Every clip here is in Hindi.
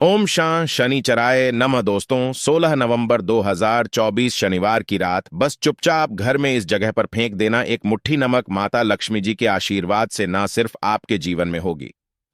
ओम शां शनिचराय नमः। दोस्तों, 16 नवंबर 2024 शनिवार की रात बस चुपचाप घर में इस जगह पर फेंक देना एक मुट्ठी नमक माता लक्ष्मी जी के आशीर्वाद से ना सिर्फ आपके जीवन में होगी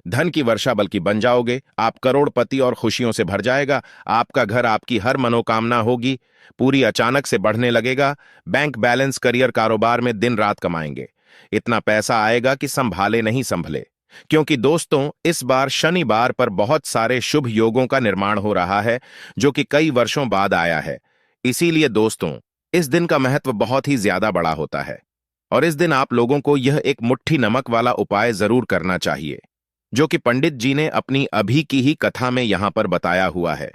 धन की वर्षा, बल्कि बन जाओगे आप करोड़पति और खुशियों से भर जाएगा। आपका घर, आपकी हर मनोकामना होगी पूरी, अचानक से बढ़ने लगेगा। बैंक बैलेंस, करियर, कारोबार में दिन रात कमाएंगे। इतना पैसा आएगा कि संभाले नहीं संभले। क्योंकि दोस्तों, इस बार शनिवार पर बहुत सारे शुभ योगों का निर्माण हो रहा है जो कि कई वर्षों बाद आया है। इसीलिए दोस्तों, इस दिन का महत्व बहुत ही ज्यादा बड़ा होता है और इस दिन आप लोगों को यह एक मुट्ठी नमक वाला उपाय जरूर करना चाहिए जो कि पंडित जी ने अपनी अभी की ही कथा में यहां पर बताया हुआ है।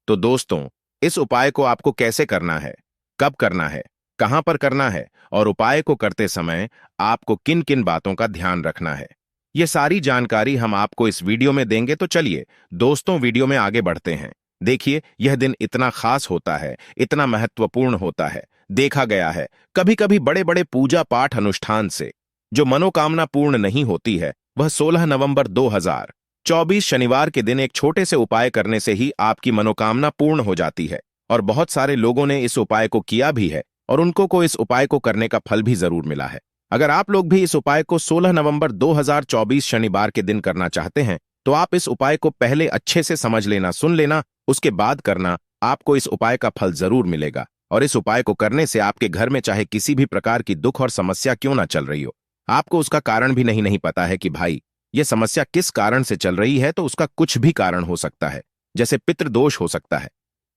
तो दोस्तों, इस उपाय को आपको कैसे करना है, कब करना है, कहां पर करना है और उपाय को करते समय आपको किन किन बातों का ध्यान रखना है, ये सारी जानकारी हम आपको इस वीडियो में देंगे। तो चलिए दोस्तों, वीडियो में आगे बढ़ते हैं। देखिए, यह दिन इतना खास होता है, इतना महत्वपूर्ण होता है। देखा गया है कभी कभी बड़े बड़े पूजा पाठ अनुष्ठान से जो मनोकामना पूर्ण नहीं होती है, वह 16 नवंबर 2024 शनिवार के दिन एक छोटे से उपाय करने से ही आपकी मनोकामना पूर्ण हो जाती है। और बहुत सारे लोगों ने इस उपाय को किया भी है और उनको को इस उपाय को करने का फल भी जरूर मिला है। अगर आप लोग भी इस उपाय को 16 नवंबर 2024 शनिवार के दिन करना चाहते हैं तो आप इस उपाय को पहले अच्छे से समझ लेना, सुन लेना, उसके बाद करना। आपको इस उपाय का फल जरूर मिलेगा और इस उपाय को करने से आपके घर में चाहे किसी भी प्रकार की दुख और समस्या क्यों ना चल रही हो, आपको उसका कारण भी नहीं पता है कि भाई यह समस्या किस कारण से चल रही है, तो उसका कुछ भी कारण हो सकता है। जैसे पितृदोष हो सकता है,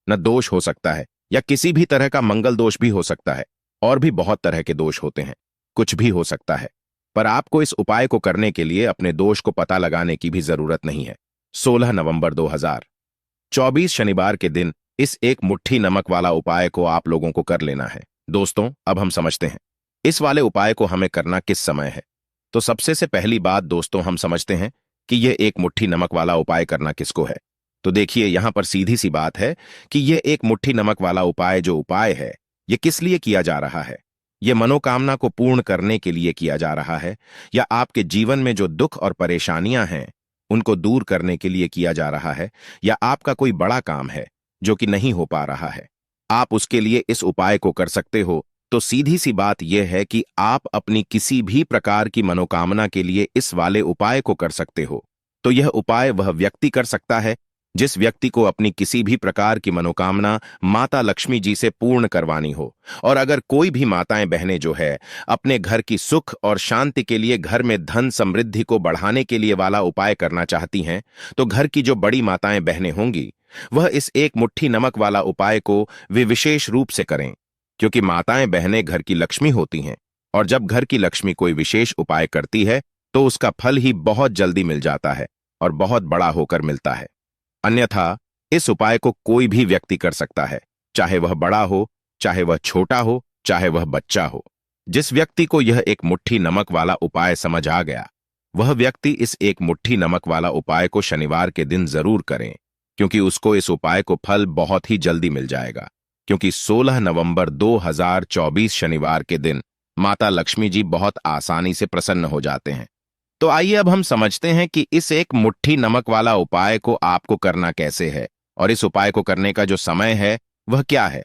न दोष हो सकता है, या किसी भी तरह का मंगल दोष भी हो सकता है। और भी बहुत तरह के दोष होते हैं, कुछ भी हो सकता है। पर आपको इस उपाय को करने के लिए अपने दोष को पता लगाने की भी जरूरत नहीं है। 16 नवंबर 2024 शनिवार के दिन इस एक मुट्ठी नमक वाला उपाय को आप लोगों को कर लेना है। दोस्तों, अब हम समझते हैं इस वाले उपाय को हमें करना किस समय है। तो सबसे से पहली बात दोस्तों, हम समझते हैं कि यह एक मुट्ठी नमक वाला उपाय करना किसको है। तो देखिए, यहां पर सीधी सी बात है कि यह एक मुट्ठी नमक वाला उपाय जो उपाय है, यह किस लिए किया जा रहा है। यह मनोकामना को पूर्ण करने के लिए किया जा रहा है, या आपके जीवन में जो दुख और परेशानियां हैं उनको दूर करने के लिए किया जा रहा है, या आपका कोई बड़ा काम है जो कि नहीं हो पा रहा है, आप उसके लिए इस उपाय को कर सकते हो। तो सीधी सी बात यह है कि आप अपनी किसी भी प्रकार की मनोकामना के लिए इस वाले उपाय को कर सकते हो। तो यह उपाय वह व्यक्ति कर सकता है जिस व्यक्ति को अपनी किसी भी प्रकार की मनोकामना माता लक्ष्मी जी से पूर्ण करवानी हो। और अगर कोई भी माताएं बहनें जो है अपने घर की सुख और शांति के लिए, घर में धन समृद्धि को बढ़ाने के लिए वाला उपाय करना चाहती हैं, तो घर की जो बड़ी माताएं बहनें होंगी वह इस एक मुट्ठी नमक वाला उपाय को वे विशेष रूप से करें। क्योंकि माताएं बहनें घर की लक्ष्मी होती हैं और जब घर की लक्ष्मी कोई विशेष उपाय करती है तो उसका फल ही बहुत जल्दी मिल जाता है और बहुत बड़ा होकर मिलता है। अन्यथा इस उपाय को कोई भी व्यक्ति कर सकता है, चाहे वह बड़ा हो, चाहे वह छोटा हो, चाहे वह बच्चा हो। जिस व्यक्ति को यह एक मुट्ठी नमक वाला उपाय समझ आ गया, वह व्यक्ति इस एक मुट्ठी नमक वाला उपाय को शनिवार के दिन जरूर करें, क्योंकि उसको इस उपाय को फल बहुत ही जल्दी मिल जाएगा। क्योंकि 16 नवंबर 2024 शनिवार के दिन माता लक्ष्मी जी बहुत आसानी से प्रसन्न हो जाते हैं। तो आइए अब हम समझते हैं कि इस एक मुट्ठी नमक वाला उपाय को आपको करना कैसे है और इस उपाय को करने का जो समय है वह क्या है।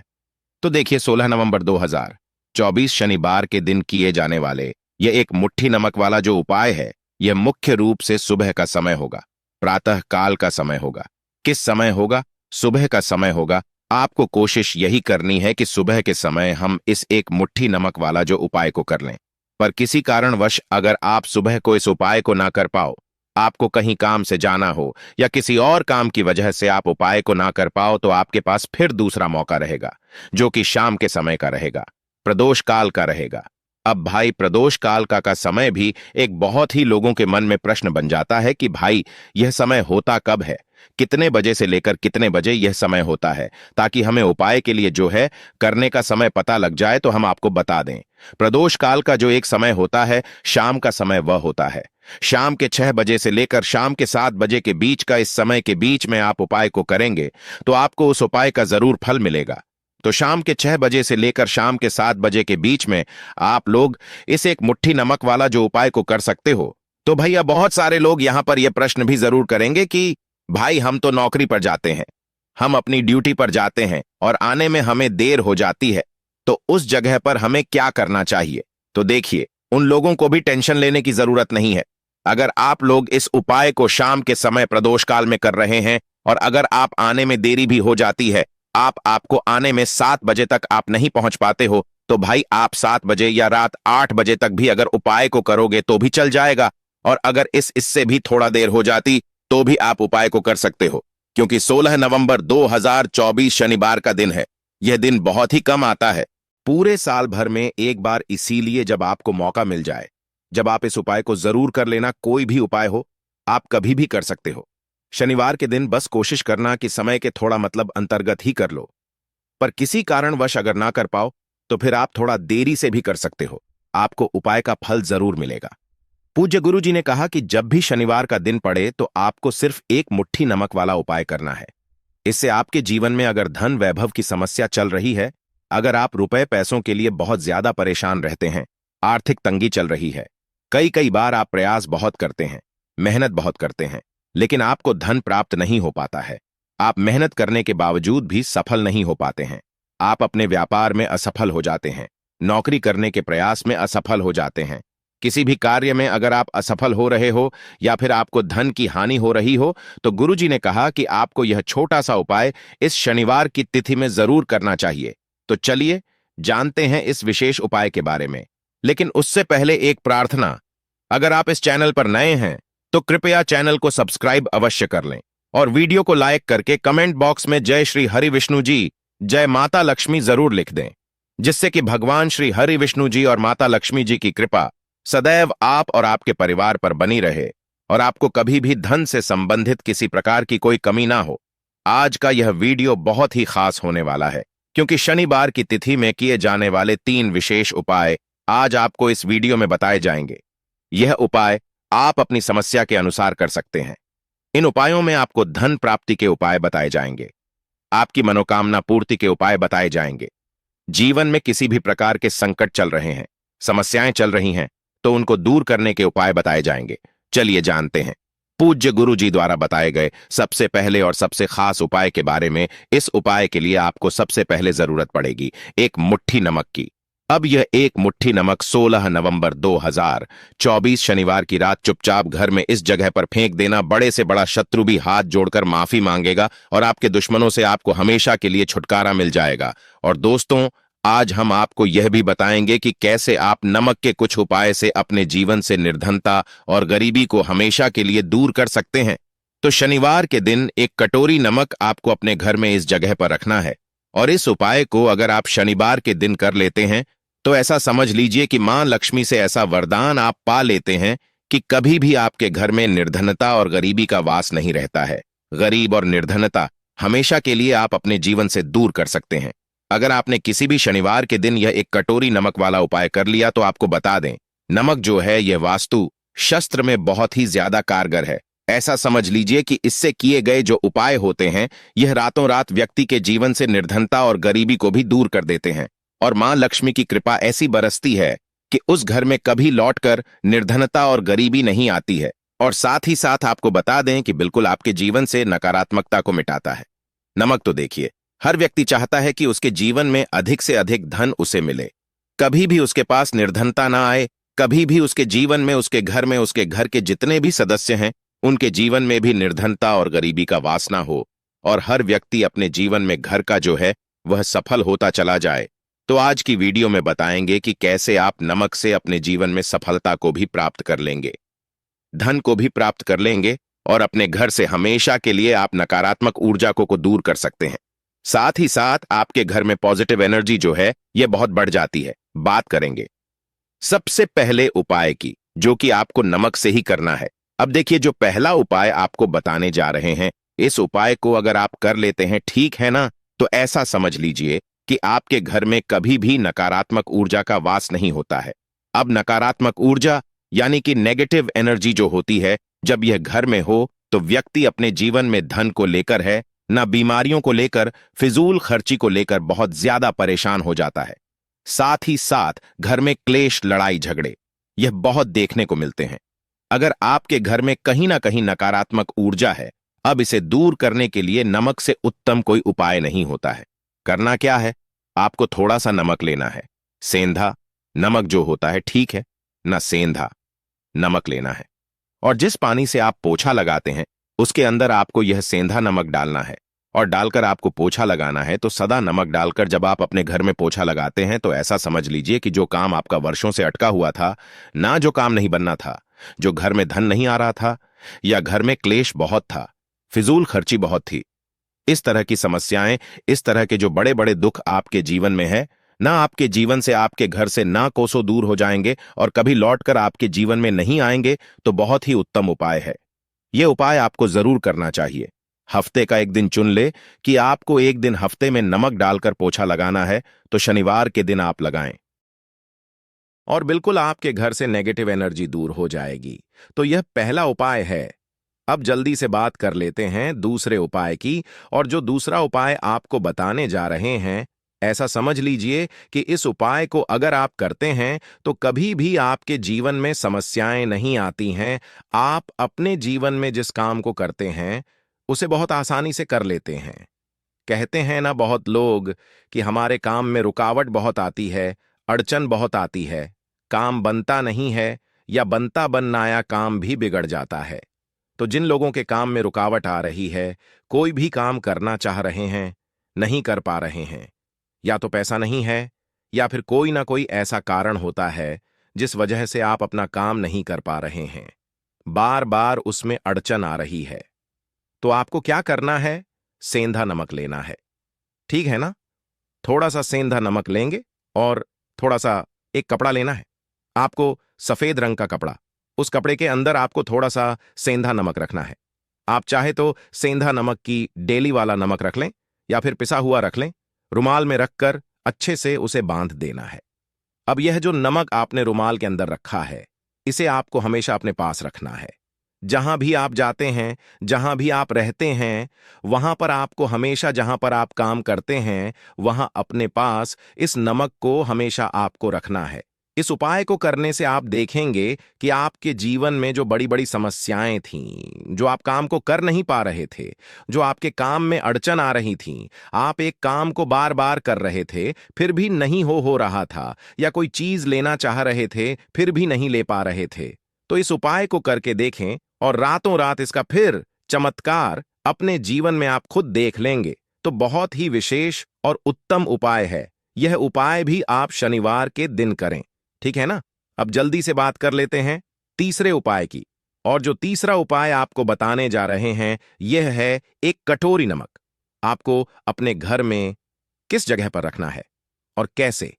तो देखिए, 16 नवंबर 2024 शनिवार के दिन किए जाने वाले यह एक मुट्ठी नमक वाला जो उपाय है, यह मुख्य रूप से सुबह का समय होगा, प्रातः काल का समय होगा। किस समय होगा? सुबह का समय होगा। आपको कोशिश यही करनी है कि सुबह के समय हम इस एक मुट्ठी नमक वाला जो उपाय को कर लें। पर किसी कारणवश अगर आप सुबह को इस उपाय को ना कर पाओ, आपको कहीं काम से जाना हो या किसी और काम की वजह से आप उपाय को ना कर पाओ, तो आपके पास फिर दूसरा मौका रहेगा जो कि शाम के समय का रहेगा, प्रदोष काल का रहेगा। अब भाई, प्रदोष काल का समय भी एक बहुत ही लोगों के मन में प्रश्न बन जाता है कि भाई यह समय होता कब है, कितने बजे से लेकर कितने बजे यह समय होता है, ताकि हमें उपाय के लिए जो है करने का समय पता लग जाए तो हम आपको बता दें। प्रदोष काल का जो एक समय होता है, शाम का समय वह होता है। शाम के 6 बजे से लेकर शाम के 7 बजे के बीच का इस समय के बीच में आप उपाय को करेंगे तो आपको उस उपाय का जरूर फल मिलेगा। तो शाम के 6 बजे से लेकर शाम के 7 बजे के बीच में आप लोग इस एक मुट्ठी नमक वाला जो उपाय को कर सकते हो। तो भैया, बहुत सारे लोग यहां पर यह प्रश्न भी जरूर करेंगे कि भाई हम तो नौकरी पर जाते हैं, हम अपनी ड्यूटी पर जाते हैं और आने में हमें देर हो जाती है, तो उस जगह पर हमें क्या करना चाहिए? तो देखिए, उन लोगों को भी टेंशन लेने की जरूरत नहीं है। अगर आप लोग इस उपाय को शाम के समय प्रदोष काल में कर रहे हैं और अगर आप आने में देरी भी हो जाती है, आपको आने में 7 बजे तक आप नहीं पहुंच पाते हो, तो भाई आप 7 बजे या रात 8 बजे तक भी अगर उपाय को करोगे तो भी चल जाएगा। और अगर इससे भी थोड़ा देर हो जाती तो भी आप उपाय को कर सकते हो, क्योंकि 16 नवंबर 2024 शनिवार का दिन है। यह दिन बहुत ही कम आता है, पूरे साल भर में एक बार, इसीलिए जब आपको मौका मिल जाए, जब आप इस उपाय को जरूर कर लेना। कोई भी उपाय हो, आप कभी भी कर सकते हो। शनिवार के दिन बस कोशिश करना कि समय के थोड़ा मतलब अंतर्गत ही कर लो, पर किसी कारणवश अगर ना कर पाओ तो फिर आप थोड़ा देरी से भी कर सकते हो, आपको उपाय का फल जरूर मिलेगा। पूज्य गुरु जी ने कहा कि जब भी शनिवार का दिन पड़े तो आपको सिर्फ एक मुट्ठी नमक वाला उपाय करना है। इससे आपके जीवन में अगर धन वैभव की समस्या चल रही है, अगर आप रुपए पैसों के लिए बहुत ज्यादा परेशान रहते हैं, आर्थिक तंगी चल रही है, कई कई बार आप प्रयास बहुत करते हैं, मेहनत बहुत करते हैं, लेकिन आपको धन प्राप्त नहीं हो पाता है, आप मेहनत करने के बावजूद भी सफल नहीं हो पाते हैं, आप अपने व्यापार में असफल हो जाते हैं, नौकरी करने के प्रयास में असफल हो जाते हैं, किसी भी कार्य में अगर आप असफल हो रहे हो या फिर आपको धन की हानि हो रही हो, तो गुरुजी ने कहा कि आपको यह छोटा सा उपाय इस शनिवार की तिथि में जरूर करना चाहिए। तो चलिए जानते हैं इस विशेष उपाय के बारे में। लेकिन उससे पहले एक प्रार्थना, अगर आप इस चैनल पर नए हैं तो कृपया चैनल को सब्सक्राइब अवश्य कर लें और वीडियो को लाइक करके कमेंट बॉक्स में जय श्री हरि विष्णु जी, जय माता लक्ष्मी जरूर लिख दें, जिससे कि भगवान श्री हरि विष्णु जी और माता लक्ष्मी जी की कृपा सदैव आप और आपके परिवार पर बनी रहे और आपको कभी भी धन से संबंधित किसी प्रकार की कोई कमी ना हो। आज का यह वीडियो बहुत ही खास होने वाला है, क्योंकि शनिवार की तिथि में किए जाने वाले 3 विशेष उपाय आज आपको इस वीडियो में बताए जाएंगे। यह उपाय आप अपनी समस्या के अनुसार कर सकते हैं। इन उपायों में आपको धन प्राप्ति के उपाय बताए जाएंगे, आपकी मनोकामना पूर्ति के उपाय बताए जाएंगे। जीवन में किसी भी प्रकार के संकट चल रहे हैं, समस्याएं चल रही हैं, तो उनको दूर करने के उपाय बताए जाएंगे। चलिए जानते हैं पूज्य गुरु जी द्वारा बताए गए सबसे पहले और सबसे खास उपाय के बारे में। इस उपाय के लिए आपको सबसे पहले जरूरत पड़ेगी एक मुट्ठी नमक की। अब यह एक मुट्ठी नमक 16 नवंबर 2024 शनिवार की रात चुपचाप घर में इस जगह पर फेंक देना। बड़े से बड़ा शत्रु भी हाथ जोड़कर माफी मांगेगा और आपके दुश्मनों से आपको हमेशा के लिए छुटकारा मिल जाएगा। और दोस्तों, आज हम आपको यह भी बताएंगे कि कैसे आप नमक के कुछ उपाय से अपने जीवन से निर्धनता और गरीबी को हमेशा के लिए दूर कर सकते हैं। तो शनिवार के दिन एक कटोरी नमक आपको अपने घर में इस जगह पर रखना है और इस उपाय को अगर आप शनिवार के दिन कर लेते हैं तो ऐसा समझ लीजिए कि मां लक्ष्मी से ऐसा वरदान आप पा लेते हैं कि कभी भी आपके घर में निर्धनता और गरीबी का वास नहीं रहता है। गरीब और निर्धनता हमेशा के लिए आप अपने जीवन से दूर कर सकते हैं। अगर आपने किसी भी शनिवार के दिन यह एक कटोरी नमक वाला उपाय कर लिया तो आपको बता दें, नमक जो है यह वास्तु शस्त्र में बहुत ही ज्यादा कारगर है। ऐसा समझ लीजिए कि इससे किए गए जो उपाय होते हैं यह रातों रात व्यक्ति के जीवन से निर्धनता और गरीबी को भी दूर कर देते हैं और मां लक्ष्मी की कृपा ऐसी बरसती है कि उस घर में कभी लौटकर निर्धनता और गरीबी नहीं आती है। और साथ ही साथ आपको बता दें कि बिल्कुल आपके जीवन से नकारात्मकता को मिटाता है। नमक तो देखिए, हर व्यक्ति चाहता है कि उसके जीवन में अधिक से अधिक धन उसे मिले, कभी भी उसके पास निर्धनता ना आए, कभी भी उसके जीवन में, उसके घर में, उसके घर के जितने भी सदस्य हैं उनके जीवन में भी निर्धनता और गरीबी का वास ना हो और हर व्यक्ति अपने जीवन में घर का जो है वह सफल होता चला जाए। तो आज की वीडियो में बताएंगे कि कैसे आप नमक से अपने जीवन में सफलता को भी प्राप्त कर लेंगे, धन को भी प्राप्त कर लेंगे और अपने घर से हमेशा के लिए आप नकारात्मक ऊर्जा को दूर कर सकते हैं। साथ ही साथ आपके घर में पॉजिटिव एनर्जी जो है यह बहुत बढ़ जाती है। बात करेंगे सबसे पहले उपाय की, जो कि आपको नमक से ही करना है। अब देखिए, जो पहला उपाय आपको बताने जा रहे हैं, इस उपाय को अगर आप कर लेते हैं, ठीक है ना, तो ऐसा समझ लीजिए कि आपके घर में कभी भी नकारात्मक ऊर्जा का वास नहीं होता है। अब नकारात्मक ऊर्जा यानी कि नेगेटिव एनर्जी जो होती है, जब यह घर में हो तो व्यक्ति अपने जीवन में धन को लेकर है ना बीमारियों को लेकर, फिजूल खर्ची को लेकर बहुत ज्यादा परेशान हो जाता है। साथ ही साथ घर में क्लेश, लड़ाई झगड़े यह बहुत देखने को मिलते हैं। अगर आपके घर में कहीं ना कहीं नकारात्मक ऊर्जा है, अब इसे दूर करने के लिए नमक से उत्तम कोई उपाय नहीं होता है। करना क्या है? आपको थोड़ा सा नमक लेना है। सेंधा नमक जो होता है, ठीक है ना, सेंधा नमक लेना है। और जिस पानी से आप पोछा लगाते हैं उसके अंदर आपको यह सेंधा नमक डालना है और डालकर आपको पोछा लगाना है। तो सदा नमक डालकर जब आप अपने घर में पोछा लगाते हैं तो ऐसा समझ लीजिए कि जो काम आपका वर्षों से अटका हुआ था, ना जो काम नहीं बनना था, जो घर में धन नहीं आ रहा था, या घर में क्लेश बहुत था, फिजूल खर्ची बहुत थी, इस तरह की समस्याएं, इस तरह के जो बड़े बड़े दुख आपके जीवन में है, ना आपके जीवन से, आपके घर से ना कोसों दूर हो जाएंगे और कभी लौटकर आपके जीवन में नहीं आएंगे, तो बहुत ही उत्तम उपाय है। यह उपाय आपको जरूर करना चाहिए। हफ्ते का एक दिन चुन ले कि आपको एक दिन हफ्ते में नमक डालकर पोछा लगाना है, तो शनिवार के दिन आप लगाएं और बिल्कुल आपके घर से नेगेटिव एनर्जी दूर हो जाएगी। तो यह पहला उपाय है। अब जल्दी से बात कर लेते हैं दूसरे उपाय की। और जो दूसरा उपाय आपको बताने जा रहे हैं, ऐसा समझ लीजिए कि इस उपाय को अगर आप करते हैं तो कभी भी आपके जीवन में समस्याएं नहीं आती हैं। आप अपने जीवन में जिस काम को करते हैं उसे बहुत आसानी से कर लेते हैं। कहते हैं ना बहुत लोग कि हमारे काम में रुकावट बहुत आती है, अड़चन बहुत आती है, काम बनता नहीं है, या बनता बननाया काम भी बिगड़ जाता है। तो जिन लोगों के काम में रुकावट आ रही है, कोई भी काम करना चाह रहे हैं, नहीं कर पा रहे हैं, या तो पैसा नहीं है, या फिर कोई ना कोई ऐसा कारण होता है जिस वजह से आप अपना काम नहीं कर पा रहे हैं, बार बार उसमें अड़चन आ रही है, तो आपको क्या करना है? सेंधा नमक लेना है। ठीक है ना? थोड़ा सा सेंधा नमक लेंगे और थोड़ा सा एक कपड़ा लेना है आपको, सफेद रंग का कपड़ा। उस कपड़े के अंदर आपको थोड़ा सा सेंधा नमक रखना है। आप चाहे तो सेंधा नमक की डेली वाला नमक रख लें या फिर पिसा हुआ रख लें। रुमाल में रखकर अच्छे से उसे बांध देना है। अब यह जो नमक आपने रुमाल के अंदर रखा है, इसे आपको हमेशा अपने पास रखना है। जहां भी आप जाते हैं, जहां भी आप रहते हैं, वहां पर आपको हमेशा, जहां पर आप काम करते हैं, वहां अपने पास इस नमक को हमेशा आपको रखना है। इस उपाय को करने से आप देखेंगे कि आपके जीवन में जो बड़ी बड़ी समस्याएं थीं, जो आप काम को कर नहीं पा रहे थे, जो आपके काम में अड़चन आ रही थीं, आप एक काम को बार बार कर रहे थे फिर भी नहीं हो रहा था, या कोई चीज लेना चाह रहे थे फिर भी नहीं ले पा रहे थे, तो इस उपाय को करके देखें और रातों रात इसका फिर चमत्कार अपने जीवन में आप खुद देख लेंगे। तो बहुत ही विशेष और उत्तम उपाय है। यह उपाय भी आप शनिवार के दिन करें। ठीक है ना? अब जल्दी से बात कर लेते हैं तीसरे उपाय की। और जो तीसरा उपाय आपको बताने जा रहे हैं, यह है एक कटोरी नमक। आपको अपने घर में किस जगह पर रखना है और कैसे?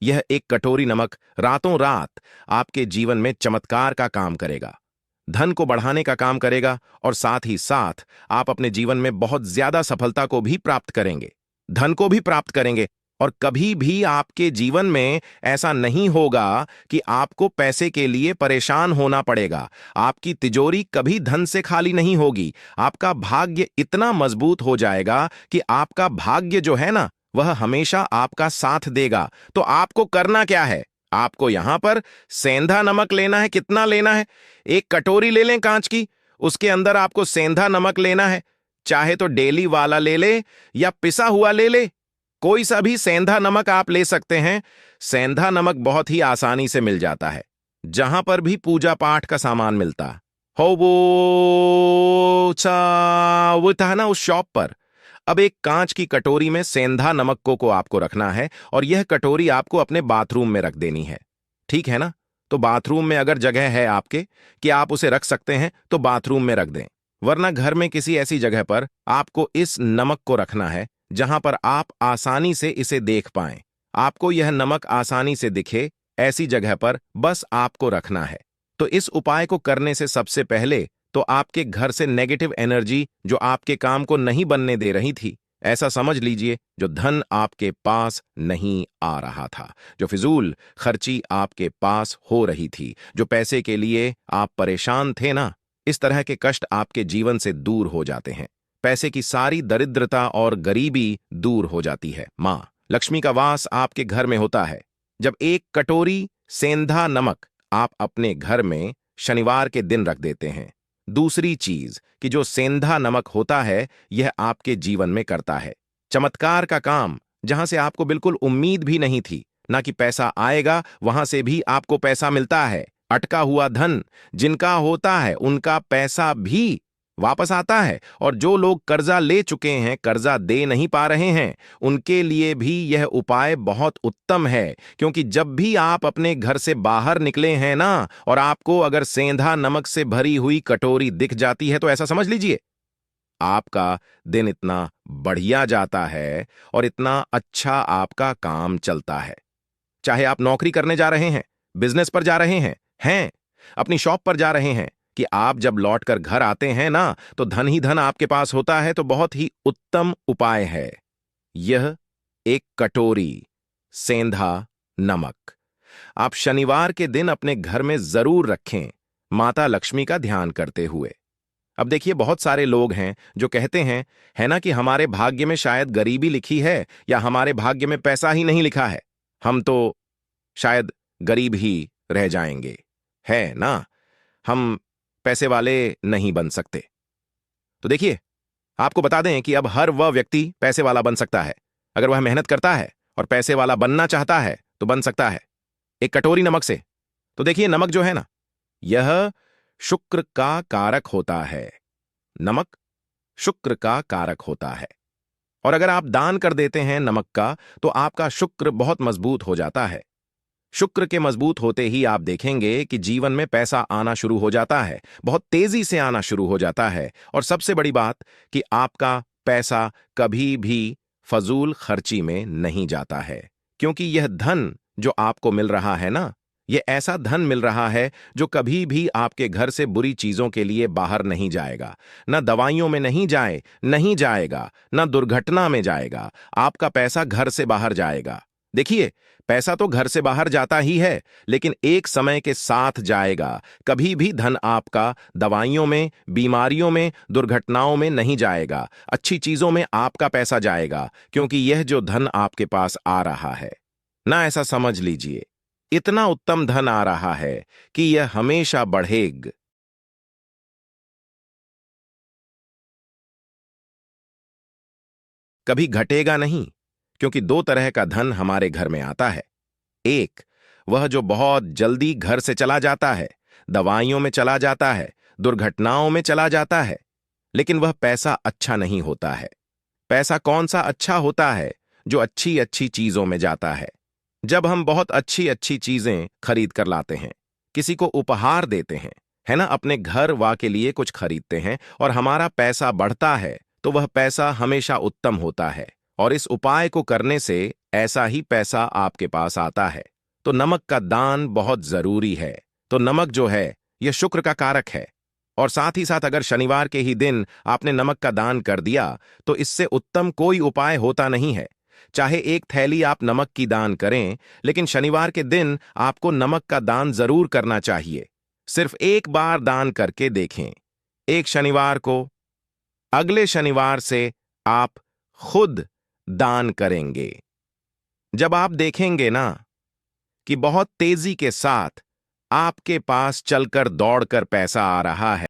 यह एक कटोरी नमक रातों रात आपके जीवन में चमत्कार का काम करेगा, धन को बढ़ाने का काम करेगा, और साथ ही साथ आप अपने जीवन में बहुत ज्यादा सफलता को भी प्राप्त करेंगे, धन को भी प्राप्त करेंगे। और कभी भी आपके जीवन में ऐसा नहीं होगा कि आपको पैसे के लिए परेशान होना पड़ेगा। आपकी तिजोरी कभी धन से खाली नहीं होगी। आपका भाग्य इतना मजबूत हो जाएगा कि आपका भाग्य जो है ना, वह हमेशा आपका साथ देगा। तो आपको करना क्या है? आपको यहां पर सेंधा नमक लेना है। कितना लेना है? एक कटोरी ले लें कांच की, उसके अंदर आपको सेंधा नमक लेना है। चाहे तो डेली वाला ले ले या पिसा हुआ ले ले, कोई सा भी सेंधा नमक आप ले सकते हैं। सेंधा नमक बहुत ही आसानी से मिल जाता है, जहां पर भी पूजा पाठ का सामान मिलता हो, वो था ना, उस शॉप पर। अब एक कांच की कटोरी में सेंधा नमक को आपको रखना है और यह कटोरी आपको अपने बाथरूम में रख देनी है। ठीक है ना? तो बाथरूम में अगर जगह है आपके कि आप उसे रख सकते हैं तो बाथरूम में रख दें, वरना घर में किसी ऐसी जगह पर आपको इस नमक को रखना है जहां पर आप आसानी से इसे देख पाएं। आपको यह नमक आसानी से दिखे, ऐसी जगह पर बस आपको रखना है। तो इस उपाय को करने से सबसे पहले तो आपके घर से नेगेटिव एनर्जी जो आपके काम को नहीं बनने दे रही थी, ऐसा समझ लीजिए जो धन आपके पास नहीं आ रहा था, जो फिजूल खर्ची आपके पास हो रही थी, जो पैसे के लिए आप परेशान थे ना, इस तरह के कष्ट आपके जीवन से दूर हो जाते हैं। पैसे की सारी दरिद्रता और गरीबी दूर हो जाती है। मां लक्ष्मी का वास आपके घर में होता है। जब एक कटोरी सेंधा नमक आप अपने घर में शनिवार के दिन रख देते हैं, दूसरी चीज कि जो सेंधा नमक होता है यह आपके जीवन में करता है चमत्कार का काम, जहां से आपको बिल्कुल उम्मीद भी नहीं थी। ना कि पैसा आएगा वहां से भी आपको पैसा मिलता है। अटका हुआ धन जिनका होता है उनका पैसा भी वापस आता है। और जो लोग कर्जा ले चुके हैं, कर्जा दे नहीं पा रहे हैं, उनके लिए भी यह उपाय बहुत उत्तम है। क्योंकि जब भी आप अपने घर से बाहर निकले हैं ना, और आपको अगर सेंधा नमक से भरी हुई कटोरी दिख जाती है, तो ऐसा समझ लीजिए आपका दिन इतना बढ़िया जाता है और इतना अच्छा आपका काम चलता है। चाहे आप नौकरी करने जा रहे हैं, बिजनेस पर जा रहे हैं, अपनी शॉप पर जा रहे हैं, कि आप जब लौट कर घर आते हैं ना, तो धन ही धन आपके पास होता है। तो बहुत ही उत्तम उपाय है यह, एक कटोरी सेंधा नमक। आप शनिवार के दिन अपने घर में जरूर रखें, माता लक्ष्मी का ध्यान करते हुए। अब देखिए, बहुत सारे लोग हैं जो कहते हैं, है ना, कि हमारे भाग्य में शायद गरीबी लिखी है, या हमारे भाग्य में पैसा ही नहीं लिखा है, हम तो शायद गरीब ही रह जाएंगे, है ना, हम पैसे वाले नहीं बन सकते। तो देखिए, आपको बता दें कि अब हर वह व्यक्ति पैसे वाला बन सकता है। अगर वह मेहनत करता है और पैसे वाला बनना चाहता है तो बन सकता है, एक कटोरी नमक से। तो देखिए, नमक जो है ना, यह शुक्र का कारक होता है। नमक शुक्र का कारक होता है। और अगर आप दान कर देते हैं नमक का, तो आपका शुक्र बहुत मजबूत हो जाता है। शुक्र के मजबूत होते ही आप देखेंगे कि जीवन में पैसा आना शुरू हो जाता है, बहुत तेजी से आना शुरू हो जाता है। और सबसे बड़ी बात कि आपका पैसा कभी भी फजूल खर्ची में नहीं जाता है। क्योंकि यह धन जो आपको मिल रहा है ना, यह ऐसा धन मिल रहा है जो कभी भी आपके घर से बुरी चीजों के लिए बाहर नहीं जाएगा। ना दवाइयों में नहीं जाएगा, ना दुर्घटना में जाएगा। आपका पैसा घर से बाहर जाएगा। देखिए, पैसा तो घर से बाहर जाता ही है, लेकिन एक समय के साथ जाएगा। कभी भी धन आपका दवाइयों में, बीमारियों में, दुर्घटनाओं में नहीं जाएगा। अच्छी चीजों में आपका पैसा जाएगा, क्योंकि यह जो धन आपके पास आ रहा है ना, ऐसा समझ लीजिए, इतना उत्तम धन आ रहा है कि यह हमेशा बढ़ेगा, कभी घटेगा नहीं। क्योंकि दो तरह का धन हमारे घर में आता है। एक, वह जो बहुत जल्दी घर से चला जाता है, दवाइयों में चला जाता है, दुर्घटनाओं में चला जाता है, लेकिन वह पैसा अच्छा नहीं होता है। पैसा कौन सा अच्छा होता है? जो अच्छी अच्छी चीजों में जाता है। जब हम बहुत अच्छी अच्छी चीजें खरीद कर लाते हैं, किसी को उपहार देते हैं, है ना, अपने घर वा के लिए कुछ खरीदते हैं, और हमारा पैसा बढ़ता है, तो वह पैसा हमेशा उत्तम होता है। और इस उपाय को करने से ऐसा ही पैसा आपके पास आता है। तो नमक का दान बहुत जरूरी है। तो नमक जो है, यह शुक्र का कारक है। और साथ ही साथ अगर शनिवार के ही दिन आपने नमक का दान कर दिया, तो इससे उत्तम कोई उपाय होता नहीं है। चाहे एक थैली आप नमक की दान करें, लेकिन शनिवार के दिन आपको नमक का दान जरूर करना चाहिए। सिर्फ एक बार दान करके देखें, एक शनिवार को। अगले शनिवार से आप खुद दान करेंगे। जब आप देखेंगे ना कि बहुत तेजी के साथ आपके पास चलकर दौड़कर पैसा आ रहा है,